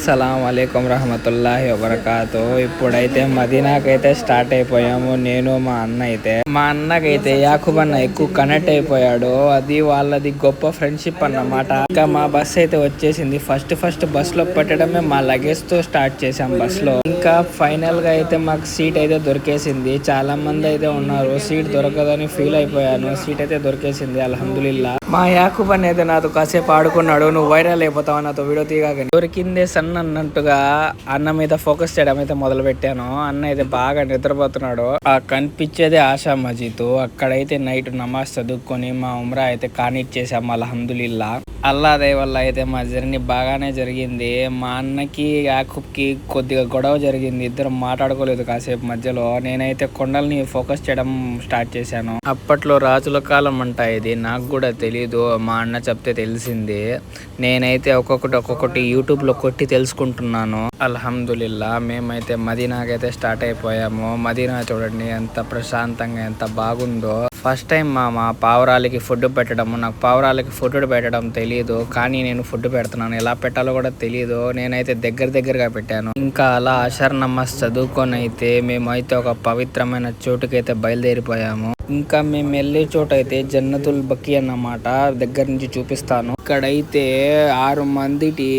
అస్సలాము అలైకుం రహమతుల్లాహి వబరకాతు. ఇప్పుడైతే మదీనాకైతే స్టార్ట్ అయిపోయాము. నేను మా అన్నకైతే యాకూబ్ అన్న ఎక్కువ కనెక్ట్ అయిపోయాడు. అది వాళ్ళది గొప్ప ఫ్రెండ్షిప్ అన్నమాట. ఇంకా మా బస్ అయితే వచ్చేసింది. ఫస్ట్ బస్ లో పెట్టడమే మా లగేజ్ తో స్టార్ట్ చేసాం బస్ లో. ఇంకా ఫైనల్ గా అయితే మాకు సీట్ అయితే దొరికేసింది. చాలా మంది అయితే ఉన్నారు, సీట్ దొరకదని ఫీల్ అయిపోయాను. సీట్ అయితే దొరికేసింది అల్హమ్దులిల్లా. మా యాకూబ్ అన్న అయితే నాతో కాసేపు ఆడుకున్నాడు. నువ్వు వైరల్ అయిపోతావు నాతో వీడియో తీయగానే. దొరికిందే సన్ అన్నట్టుగా అన్న మీద ఫోకస్ చేయడం అయితే మొదలు పెట్టాను. అన్న అయితే బాగా నిద్రపోతున్నాడు. ఆ కనిపించేదే ఆశా మజీద్. అక్కడైతే నైట్ నమాజ్ చదువుకొని మా ఉమ్రా అయితే కానిచ్చేసాం అల్హమ్దులిల్లా. అల్లా దయ వల్ల అయితే మా జర్నీ బాగానే జరిగింది. మా అన్నకి యాకూబ్కి కొద్దిగా గొడవ జరిగింది. ఇద్దరు మాట్లాడుకోలేదు కాసేపు మధ్యలో. నేనైతే కొండల్ని ఫోకస్ చేయడం స్టార్ట్ చేశాను. అప్పట్లో రాజుల కాలం అంట ఇది, నాకు కూడా తెలీదు. మా అన్న చెప్తే తెలిసింది. నేనైతే ఒక్కొక్కటి యూట్యూబ్లో కొట్టి తెలుసుకుంటున్నాను. అల్హమ్దులిల్లా మేమైతే మదీనాకైతే స్టార్ట్ అయిపోయాము. మదీనా చూడండి ఎంత ప్రశాంతంగా ఎంత బాగుందో. ఫస్ట్ టైం మా పావురాలకి ఫుడ్ పెట్టడం. నాకు పావురాలకి ఫుడ్ పెట్టడం తెలియదు, కానీ నేను ఫుడ్ పెడుతున్నాను. ఎలా పెట్టాలో కూడా తెలియదు. నేనైతే దగ్గరగా పెట్టాను. ఇంకా అలా అషర్ నమాజ్ చదువుకొని అయితే మేమైతే ఒక పవిత్రమైన చోటుకైతే బయలుదేరిపోయాము. ఇంకా మేము వెళ్ళే చోట అయితే జన్నతుల్ బకీ అన్నమాట. దగ్గర నుంచి చూపిస్తాను. ఇక్కడైతే 6 మందిటి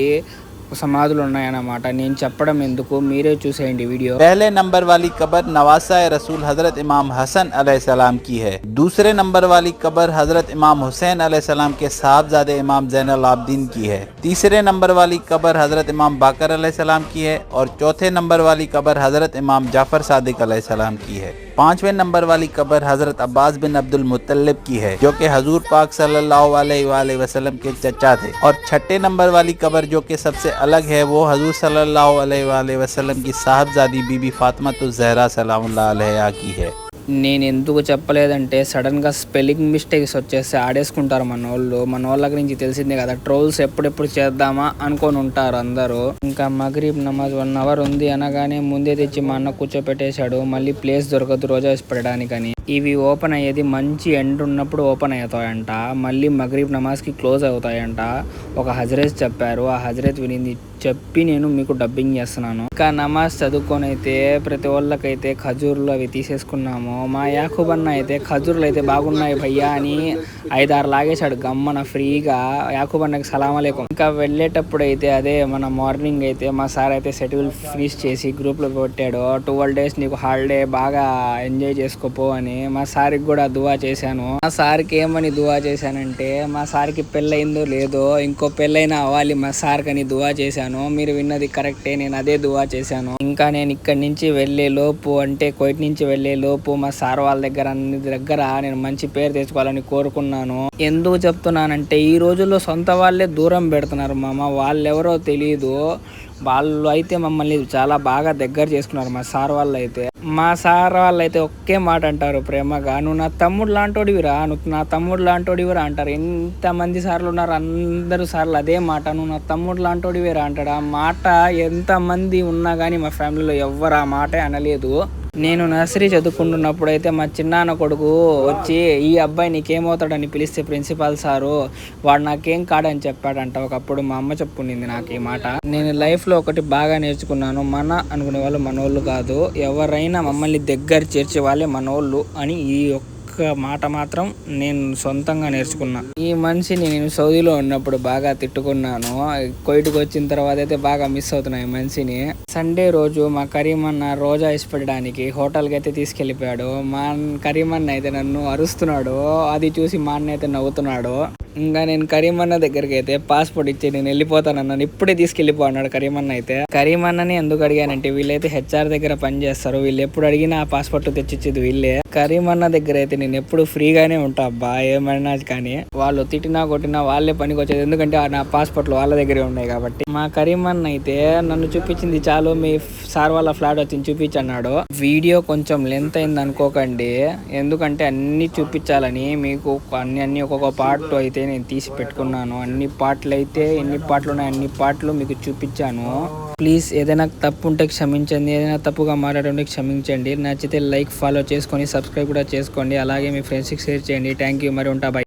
समाधुल ఉన్నాయన్నమాట. నేను చెప్పడం ఎందుకు, మీరే చూసేయండి వీడియో. पहले नंबर वाली कब्र नवासा रसूल हजरत इमाम हसन अलैहिस्सलाम की है। दूसरे नंबर वाली कब्र हजरत इमाम हुसैन अलैहिस्सलाम के साहबजादे इमाम ज़ैनुल आबिदीन की है। तीसरे नंबर वाली कब्र हजरत इमाम बाकर अलैहिस्सलाम की है और चौथे नंबर वाली कब्र हजरत इमाम जाफर सादिक अलैहिस्सलाम की है। 5वें नंबर वाली कब्र हजरत अब्बास बिन अब्दुल मुत्तलिब की है, जो कि हजूर पाक सल्लल्लाहु अलैहि वसल्लम के चचा थे। और 6ठे नंबर वाली कब्र जो कि सबसे अलग है, वो हजूर सल्लल्लाहु अलैहि वसल्लम की साहबजादी बीबी फातिमा ज़हरा सलामुल्लाह अलैहा की है। నేను ఎందుకు చెప్పలేదంటే సడన్గా స్పెల్లింగ్ మిస్టేక్స్ వచ్చేసి ఆడేసుకుంటారు మన వాళ్ళ గురించి తెలిసిందే కదా. ట్రోల్స్ ఎప్పుడెప్పుడు చేద్దామా అనుకొని ఉంటారు అందరూ. ఇంకా మగరీబ్ నమాజ్ 1 అవర్ ఉంది అనగానే ముందే తెచ్చి మా అన్న కూర్చోపెట్టేశాడు. మళ్ళీ ప్లేస్ దొరకదు రోజా పెట్టడానికని. ఇవి ఓపెన్ అయ్యేది మంచి ఎండ్ ఉన్నప్పుడు ఓపెన్ అవుతాయంట. మళ్ళీ మగరీబ్ నమాజ్కి క్లోజ్ అవుతాయంట. ఒక హజరత్ చెప్పారు. ఆ హజరత్ వినింది చెప్పి నేను మీకు డబ్బింగ్ చేస్తున్నాను. ఇంకా నమాజ్ చదువుకొని అయితే ప్రతి వాళ్ళకైతే ఖజూర్లు అవి తీసేసుకున్నాము. మా యాకూబ్ అన్న అయితే ఖజూర్లు అయితే బాగున్నాయి భయ్యా అని 5-6 లాగేశాడు గమ్మన ఫ్రీగా. యాకూబ్ అన్నకి సలాం అలైకుం. ఇంకా వెళ్ళేటప్పుడు అయితే అదే మన మార్నింగ్ అయితే మా సార్ అయితే షెడ్యూల్ ఫినిష్ చేసి గ్రూప్లో పెట్టాడు. 12 days నీకు హాలిడే, బాగా ఎంజాయ్ చేసుకోపో అని. మా సార్కి కూడా దువా చేశాను. మా సార్కి ఏమని దువా చేశానంటే, మా సార్కి పెళ్ళయిందో లేదో ఇంకో పెళ్ళైనా అవ్వాలి మా సార్కి అని దువా చేశాను. మీరు విన్నది కరెక్టే, నేను అదే దువా చేశాను. ఇంకా నేను ఇక్కడి నుంచి వెళ్లే లోపు, అంటే కోయిట్ నుంచి వెళ్లే లోపు మా సార్ వాళ్ళ దగ్గర నేను మంచి పేరు తెచ్చుకోవాలని కోరుకున్నాను. ఎందుకు చెప్తున్నానంటే ఈ రోజుల్లో సొంత వాళ్ళే దూరం పెడుతున్నారు మామ. వాళ్ళెవరో తెలియదు. వాళ్ళు అయితే మమ్మల్ని చాలా బాగా దగ్గర చేసుకున్నారు. మా సార్ వాళ్ళు అయితే ఒకే మాట అంటారు ప్రేమగా, నువ్వు నా తమ్ముడు లాంటోడివిరా, నువ్వు నా తమ్ముడు లాంటోడివిరా అంటారు. ఎంతమంది సార్లు ఉన్నారు, అందరూ సార్లు అదే మాట, నువ్వు నా తమ్ముడు లాంటోడివిరా అంటాడు. ఆ మాట ఎంతమంది ఉన్నా కానీ మా ఫ్యామిలీలో ఎవ్వరు ఆ మాట అనలేదు. నేను నర్సరీ చదువుకుంటున్నప్పుడు అయితే మా చిన్నాన్న కొడుకు వచ్చి ఈ అబ్బాయి నీకేమవుతాడని పిలిస్తే ప్రిన్సిపాల్ సారు వాడు నాకేం కాడని చెప్పాడంట. ఒకప్పుడు మా అమ్మ చెప్పుకుంది నాకు ఈ మాట. నేను లైఫ్లో ఒకటి బాగా నేర్చుకున్నాను, మన అనుకునే వాళ్ళు మనోళ్ళు కాదు, ఎవరైనా మమ్మల్ని దగ్గర చేర్చే వాళ్ళే మనోళ్ళు అని ఈ మాట మాత్రం నేను సొంతంగా నేర్చుకున్నా. ఈ మనిషిని నేను సౌదీలో ఉన్నప్పుడు బాగా తిట్టుకున్నాను. కోయిట్కి వచ్చిన తర్వాత అయితే బాగా మిస్ అవుతున్నాయి ఈ మనిషిని. సండే రోజు మా కరీమన్న రోజా ఇష్టపడడానికి హోటల్కి అయితే తీసుకెళ్ళిపోయాడు. మా కరీమన్న అయితే నన్ను అరుస్తున్నాడు. అది చూసి మా అన్న అయితే నవ్వుతున్నాడు. ఇంకా నేను కరీమన్న దగ్గరికి అయితే పాస్పోర్ట్ ఇచ్చి నేను వెళ్ళిపోతానన్నాను. ఇప్పుడే తీసుకెళ్ళిపో అన్నాడు కరీమన్న అయితే. కరీమన్నని ఎందుకు అడిగానంటే వీళ్ళైతే హెచ్ఆర్ దగ్గర పని చేస్తారు. వీళ్ళు ఎప్పుడు అడిగినా ఆ పాస్పోర్ట్ తెచ్చిచ్చేది వీళ్ళే. కరీమన్న దగ్గర అయితే నేను ఎప్పుడు ఫ్రీగానే ఉంటా అబ్బా, ఏమన్నా కానీ. వాళ్ళు తిట్టినా కొట్టినా వాళ్ళే పనికి వచ్చేది, ఎందుకంటే నా పాస్పోర్ట్లు వాళ్ళ దగ్గరే ఉన్నాయి కాబట్టి. మా కరీమన్న అయితే నన్ను చూపించింది చాలు, మీ సార్ వాళ్ళ ఫ్లాట్ వచ్చింది చూపించన్నాడు. వీడియో కొంచెం లెంత్ అయింది అనుకోకండి, ఎందుకంటే అన్ని చూపించాలని. మీకు అన్ని ఒక్కొక్క పార్ట్ అయితే నేను తీసి పెట్టుకున్నాను. అన్ని పార్ట్లు అయితే ఎన్ని పార్ట్లు ఉన్నాయి అన్ని పార్ట్లు మీకు చూపించాను. ప్లీజ్ ఏదైనా తప్పు ఉంటే క్షమించండి, ఏదైనా తప్పుగా మాట్లాడుంటే క్షమించండి. నచ్చితే లైక్, ఫాలో చేసుకొని సబ్స్క్రైబ్ కూడా చేసుకోండి. అలాగే మీ ఫ్రెండ్స్కి షేర్ చేయండి. థ్యాంక్ యూ, మరి ఉంటా, బై.